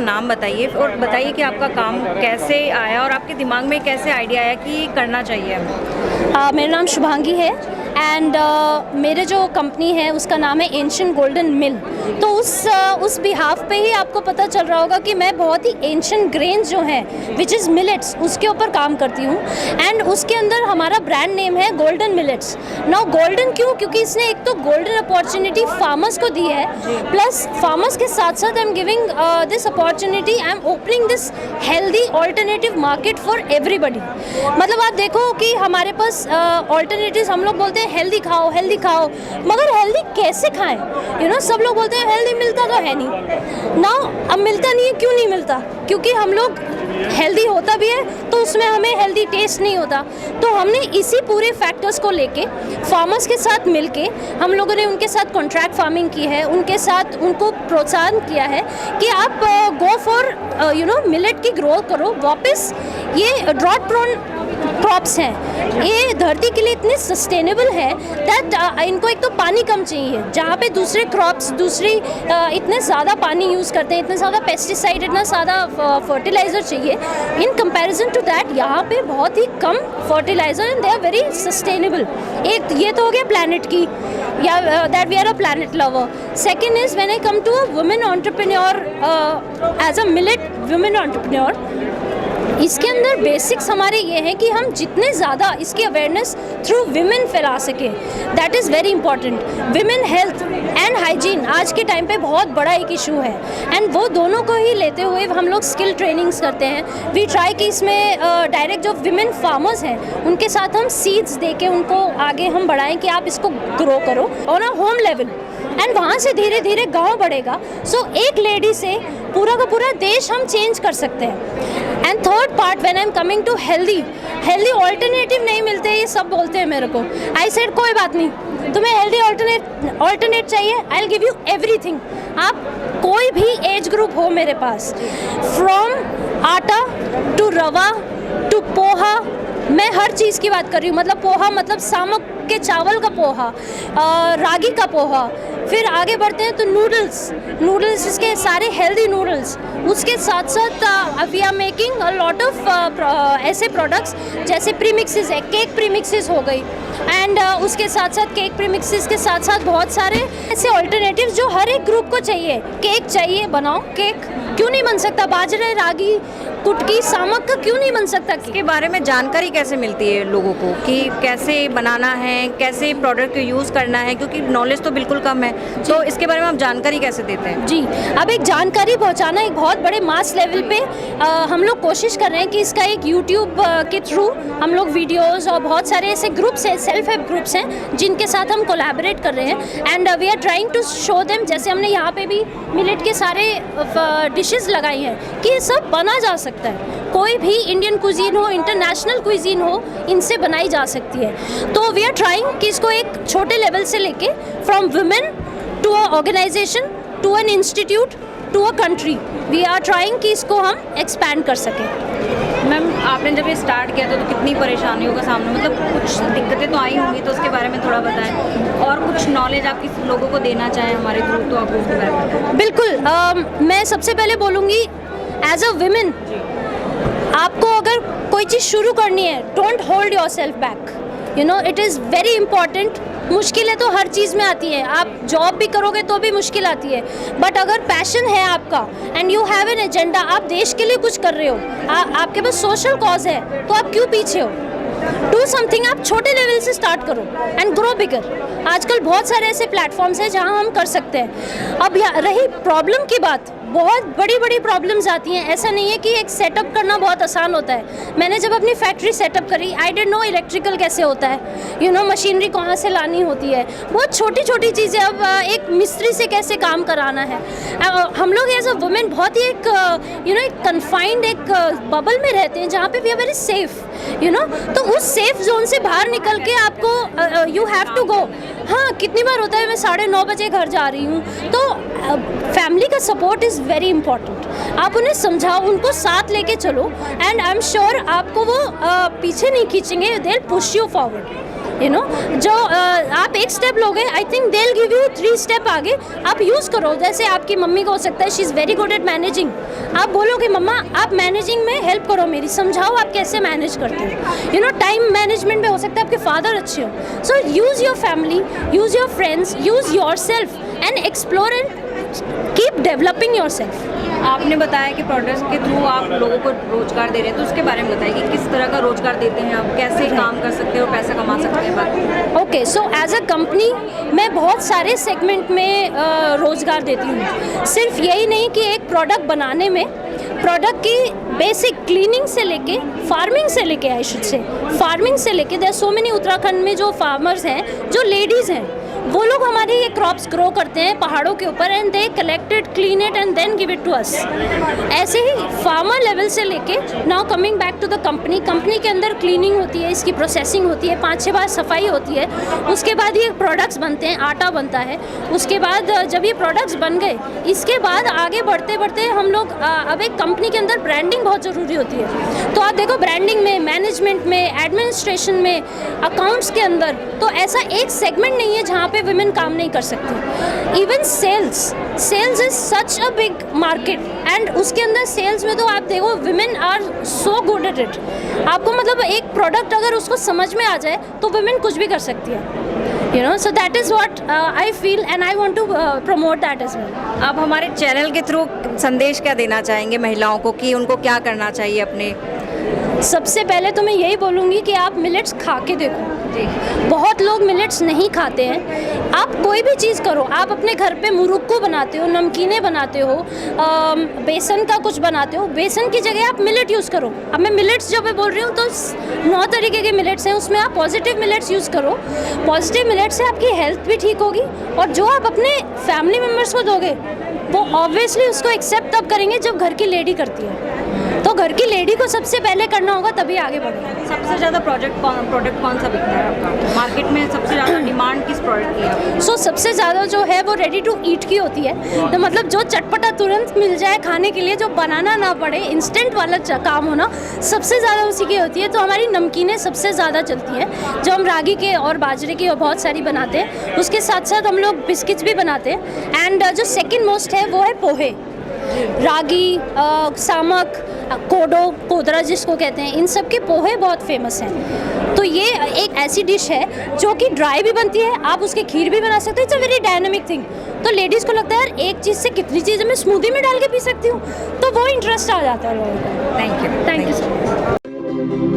नाम बताइए और बताइए कि आपका काम कैसे आया और आपके दिमाग में कैसे आइडिया आया कि करना चाहिए हमें। मेरा नाम शुभांगी है एंड मेरे जो कंपनी है उसका नाम है एंशिएंट गोल्डन मिल। तो उस बिहाफ पे ही आपको पता चल रहा होगा कि मैं बहुत ही एंशिएंट ग्रेन्स जो हैं विच इज़ मिलेट्स उसके ऊपर काम करती हूँ एंड उसके अंदर हमारा ब्रांड नेम है गोल्डन मिलेट्स। नाउ गोल्डन क्यों? क्योंकि इसने एक तो गोल्डन अपॉर्चुनिटी फार्मर्स को दी है, प्लस फार्मर्स के साथ साथ I am giving this opportunity, I am opening this healthy alternative market for everybody. मतलब आप देखो कि हमारे पास ऑल्टरनेटिव्स, हम लोग बोलते हैं हेल्दी खाओ हेल्दी खाओ, मगर हेल्दी कैसे खाएं? सब लोग बोलते हैं हेल्दी मिलता तो है नहीं ना। अब मिलता नहीं है, क्यों नहीं मिलता? क्योंकि हम लोग हेल्दी होता भी है तो उसमें हमें हेल्दी टेस्ट नहीं होता। तो हमने इसी पूरे फैक्टर्स को लेके फार्मर्स के साथ मिलके हम लोगों ने उनके साथ कॉन्ट्रैक्ट फार्मिंग की है, उनके साथ उनको प्रोत्साहन किया है कि आप गो फॉर मिलेट की ग्रो करो वापस। ये ड्रॉट प्रोन क्रॉप्स हैं, ये धरती के लिए इतने सस्टेनेबल है दैट इनको एक तो पानी कम चाहिए, जहाँ पे दूसरे क्रॉप्स इतने ज़्यादा पानी यूज़ करते हैं, इतने ज़्यादा पेस्टिसाइड, इतना ज़्यादा फर्टिलाइज़र चाहिए। इन कंपैरिजन टू दैट यहाँ पे बहुत ही कम fertilizer and they are very sustainable. एक ये तो हो गया प्लानट की, या that we are a planet lover. Second is when I come to a women entrepreneur as a millet women entrepreneur, इसके अंदर बेसिक्स हमारे ये हैं कि हम जितने ज़्यादा इसकी अवेयरनेस थ्रू विमेन फैला सकें, that is very important. Women health and hygiene आज के टाइम पे बहुत बड़ा एक इशू है एंड वो दोनों को ही लेते हुए हम लोग स्किल ट्रेनिंग्स करते हैं। वी ट्राई कि इसमें डायरेक्ट जो विमेन फार्मर्स हैं उनके साथ हम सीड्स दे के उनको आगे हम बढ़ाएं कि आप इसको ग्रो करो on a home level and वहाँ से धीरे धीरे गाँव बढ़ेगा। सो एक लेडी से पूरा का पूरा देश हम चेंज कर सकते हैं। And third part, when I am coming to healthy alternative नहीं मिलते, ये सब बोलते हैं मेरे को। आई सेड कोई बात नहीं, तुम्हें हेल्दी ऑल्टरनेट चाहिए, I will give you everything. आप कोई भी एज ग्रुप हो मेरे पास, फ्रॉम आटा टू रवा टू पोहा, मैं हर चीज़ की बात कर रही हूँ। मतलब पोहा मतलब सामक के चावल का पोहा, रागी का पोहा, फिर आगे बढ़ते हैं तो नूडल्स इसके सारे हेल्दी नूडल्स। उसके साथ साथ we are making a lot of ऐसे प्रोडक्ट्स जैसे प्रीमिक्सेस है, केक प्रीमिक्सेस हो गई एंड उसके साथ साथ केक प्रीमिक्सेस के साथ साथ बहुत सारे ऐसे ऑल्टरनेटिव्स जो हर एक ग्रुप को चाहिए। केक चाहिए, बनाओ केक, क्यों नहीं बन सकता? बाजरे, रागी, कुटकी, सामक का क्यों नहीं बन सकता? इसके बारे में जानकारी कैसे मिलती है लोगों को कि कैसे बनाना है, कैसे प्रोडक्ट को यूज़ करना है? क्योंकि नॉलेज तो बिल्कुल कम है, तो इसके बारे में आप जानकारी कैसे देते हैं? जी, अब एक जानकारी पहुंचाना एक बहुत बड़े मास लेवल पे हम लोग कोशिश कर रहे हैं कि इसका एक यूट्यूब के थ्रू हम लोग वीडियोस और बहुत सारे ऐसे ग्रुप्स हैं, सेल्फ हेल्प ग्रुप्स हैं जिनके साथ हम कोलैबोरेट कर रहे हैं and we are trying to show them. जैसे हमने यहाँ पे भी मिलेट के सारे डिशेस लगाई हैं कि ये सब बना जा सकता है। कोई भी इंडियन कुजीन हो, इंटरनेशनल कुजीन हो, इनसे बनाई जा सकती है। तो वी आर ट्राइंग कि इसको एक छोटे लेवल से लेके from women to a organization to an institute to a country, we are trying कि इसको हम एक्सपैंड कर सकें। मैम, आपने जब ये स्टार्ट किया था तो कितनी परेशानियों का सामना, मतलब कुछ दिक्कतें तो आई होंगी, तो उसके बारे में थोड़ा बताएं और कुछ नॉलेज आप किस लोगों को देना चाहें हमारे ग्रुप, तो आप उसके बारे में बताएं। बिल्कुल, मैं सबसे पहले बोलूँगी एज अ विमेन, आपको अगर कोई चीज़ शुरू करनी है, don't hold your self back, it is very important. मुश्किलें तो हर चीज़ में आती हैं, आप जॉब भी करोगे तो भी मुश्किल आती है, बट अगर पैशन है आपका and you have an agenda, आप देश के लिए कुछ कर रहे हो, आपके पास सोशल कॉज है, तो आप क्यों पीछे हो? डू समथिंग, आप छोटे लेवल से स्टार्ट करो एंड ग्रो बिगर। आजकल बहुत सारे ऐसे प्लेटफॉर्म्स हैं जहां हम कर सकते हैं। अब रही प्रॉब्लम की बात, बहुत बड़ी बड़ी प्रॉब्लम्स आती हैं। ऐसा नहीं है कि एक सेटअप करना बहुत आसान होता है। मैंने जब अपनी फैक्ट्री सेटअप करी, आई डिडंट नो इलेक्ट्रिकल कैसे होता है, मशीनरी कहाँ से लानी होती है, बहुत छोटी छोटी चीज़ें। अब एक मिस्त्री से कैसे काम कराना है। हम लोग एज अ वुमेन बहुत ही एक कन्फाइंड एक बबल में रहते हैं जहाँ पे वी आर वेरी सेफ, तो उस सेफ जोन से बाहर निकल के आपको यू हैव टू गो। हाँ, कितनी बार होता है मैं 9:30 बजे घर जा रही हूँ, तो फैमिली का सपोर्ट इज़ वेरी इंपॉर्टेंट। आप उन्हें समझाओ, उनको साथ लेके चलो एंड आई एम श्योर आपको वो पीछे नहीं खींचेंगे, they will push you forward. You know जो आप एक स्टेप लोगे, I think they will give you 3 step आगे, आप यूज़ करो। जैसे आपकी मम्मी को हो सकता है she is very good at managing, आप बोलोगे मम्मा आप मैनेजिंग में हेल्प करो मेरी, समझाओ आप कैसे मैनेज करते हो। यू नो टाइम मैनेजमेंट में हो सकता है आपके फादर अच्छे हो। So use your family, use your friends, use your self and explore and keep developing your self. आपने बताया कि प्रोडक्ट्स के थ्रू आप लोगों को रोजगार दे रहे हैं, तो उसके बारे में बताइए कि किस तरह का रोजगार देते हैं आप, कैसे काम कर सकते हो, पैसा कमा सकते हैं बाकी। Okay, so as a company मैं बहुत सारे सेगमेंट में रोज़गार देती हूँ। सिर्फ यही नहीं कि एक प्रोडक्ट बनाने में, प्रोडक्ट की बेसिक क्लीनिंग से लेके फार्मिंग से लेके, आई शुड से फार्मिंग से लेके, देयर सो मेनी उत्तराखंड में जो फार्मर्स हैं, जो लेडीज़ हैं, वो लोग हमारे ये क्रॉप्स ग्रो करते हैं पहाड़ों के ऊपर and they collect it, clean it and then give it to us. ऐसे ही फार्मर लेवल से लेके now coming back to the company, company के अंदर क्लीनिंग होती है, इसकी प्रोसेसिंग होती है, 5-6 बार सफाई होती है, उसके बाद ये प्रोडक्ट्स बनते हैं, आटा बनता है। उसके बाद जब ये प्रोडक्ट्स बन गए, इसके बाद आगे बढ़ते बढ़ते हम लोग अब एक कंपनी के अंदर ब्रांडिंग बहुत ज़रूरी होती है। तो आप देखो ब्रांडिंग में, मैनेजमेंट में, एडमिनिस्ट्रेशन में, अकाउंट्स के अंदर, तो ऐसा एक सेगमेंट नहीं है जहाँ पे विमेन काम नहीं कर सकती। Even sales is such a big market and उसके अंदर सेल्स में तो आप देखो women are so good at it. आपको मतलब एक प्रोडक्ट अगर उसको समझ में आ जाए तो विमेन कुछ भी कर सकती है, you know. So that is what I feel and I want to promote that as well. आप हमारे चैनल के थ्रू संदेश क्या देना चाहेंगे महिलाओं को कि उनको क्या करना चाहिए अपने? सबसे पहले तो मैं यही बोलूँगी कि आप मिलेट्स खा के देखो। बहुत लोग मिलेट्स नहीं खाते हैं। आप कोई भी चीज़ करो, आप अपने घर पे मुरुक्कू बनाते हो, नमकीनें बनाते हो, बेसन का कुछ बनाते हो, बेसन की जगह आप मिलेट यूज़ करो। अब मैं मिलेट्स जो मैं बोल रही हूँ तो 9 तरीके के मिलेट्स हैं, उसमें आप पॉजिटिव मिलेट्स यूज़ करो। पॉजिटिव मिलेट से आपकी हेल्थ भी ठीक होगी और जो आप अपने फैमिली मेम्बर्स को दोगे वो ऑब्वियसली उसको एक्सेप्ट तब करेंगे जब घर की लेडी करती है। तो घर की लेडी को सबसे पहले करना होगा, तभी आगे बढ़ेगा। सबसे ज़्यादा प्रोडक्ट कौन सा बिकता है आपका मार्केट में? सबसे ज़्यादा डिमांड किस प्रोडक्ट की है? सो सबसे ज़्यादा जो है वो रेडी टू ईट की होती है। तो मतलब जो चटपटा तुरंत मिल जाए खाने के लिए, जो बनाना ना पड़े, इंस्टेंट वाला काम होना, सबसे ज़्यादा उसी की होती है। तो हमारी नमकीनें सबसे ज़्यादा चलती हैं, जो हम रागी के और बाजरे की और बहुत सारी बनाते हैं। उसके साथ साथ हम लोग बिस्किट्स भी बनाते हैं। एंड जो सेकेंड मोस्ट है वो है पोहे, रागी, सामक, कोडो, कोदरा जिसको कहते हैं, इन सब के पोहे बहुत फेमस हैं। तो ये एक ऐसी डिश है जो कि ड्राई भी बनती है, आप उसके खीर भी बना सकते हो। It's a very dynamic thing. तो लेडीज़ को लगता है यार एक चीज़ से कितनी चीज़ें मैं स्मूदी में डाल के पी सकती हूँ, तो वो इंटरेस्ट आ जाता है लोगों को। Thank you so much.